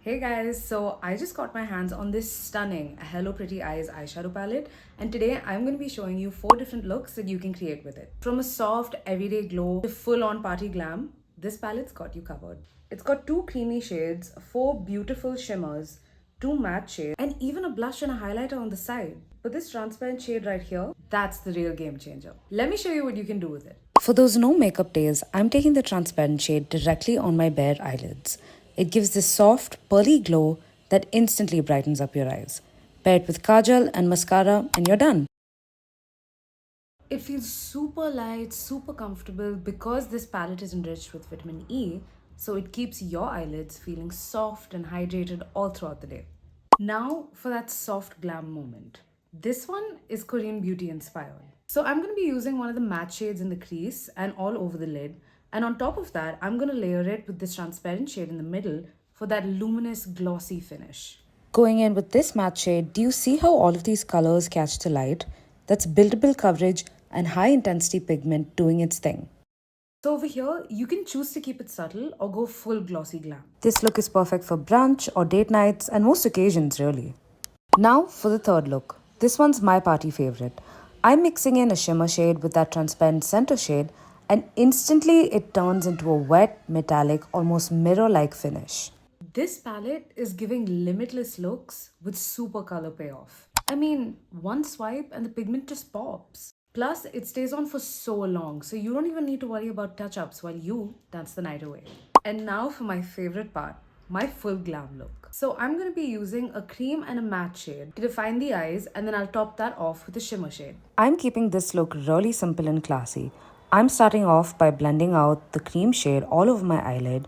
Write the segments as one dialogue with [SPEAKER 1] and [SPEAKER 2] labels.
[SPEAKER 1] Hey guys, so I just got my hands on this stunning Hello Pretty Eyes eyeshadow palette, and today I'm going to be showing you 4 different looks that you can create with it. From a soft everyday glow to full-on party glam, this palette's got you covered. It's got 2 creamy shades, 4 beautiful shimmers, 2 matte shades, and even a blush and a highlighter on the side. But this transparent shade right here, that's the real game changer. Let me show you what you can do with it. For those no makeup days, I'm taking the transparent shade directly on my bare eyelids. It gives this soft, pearly glow that instantly brightens up your eyes. Pair it with kajal and mascara and you're done. It feels super light, super comfortable because this palette is enriched with vitamin E, so it keeps your eyelids feeling soft and hydrated all throughout the day. Now for that soft glam moment. This one is Korean beauty inspired. So I'm going to be using one of the matte shades in the crease and all over the lid. And on top of that, I'm going to layer it with this transparent shade in the middle for that luminous glossy finish. Going in with this matte shade, do you see how all of these colors catch the light? That's buildable coverage and high intensity pigment doing its thing. So over here, you can choose to keep it subtle or go full glossy glam. This look is perfect for brunch or date nights and most occasions really. Now for the third look. This one's my party favorite. I'm mixing in a shimmer shade with that transparent center shade and instantly it turns into a wet, metallic, almost mirror-like finish. This palette is giving limitless looks with super color payoff. I mean, one swipe and the pigment just pops. Plus, it stays on for so long, so you don't even need to worry about touch-ups while you dance the night away. And now for my favorite part, my full glam look. So I'm going to be using a cream and a matte shade to define the eyes, and then I'll top that off with a shimmer shade. I'm keeping this look really simple and classy. I'm starting off by blending out the cream shade all over my eyelid,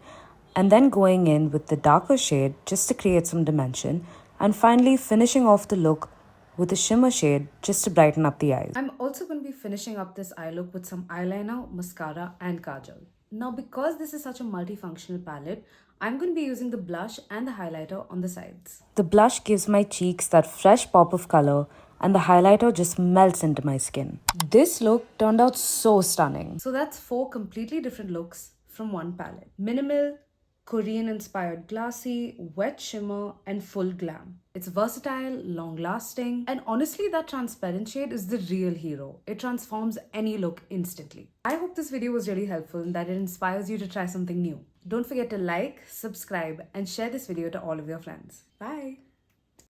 [SPEAKER 1] and then going in with the darker shade just to create some dimension, and finally finishing off the look with a shimmer shade just to brighten up the eyes. I'm also going to be finishing up this eye look with some eyeliner, mascara and kajal. Now because this is such a multifunctional palette, I'm going to be using the blush and the highlighter on the sides. The blush gives my cheeks that fresh pop of color and the highlighter just melts into my skin. This look turned out so stunning. So that's 4 completely different looks from one palette. Minimal, Korean-inspired glassy, wet shimmer, and full glam. It's versatile, long-lasting, and honestly that transparent shade is the real hero. It transforms any look instantly. I hope this video was really helpful and that it inspires you to try something new. Don't forget to like, subscribe, and share this video to all of your friends. Bye!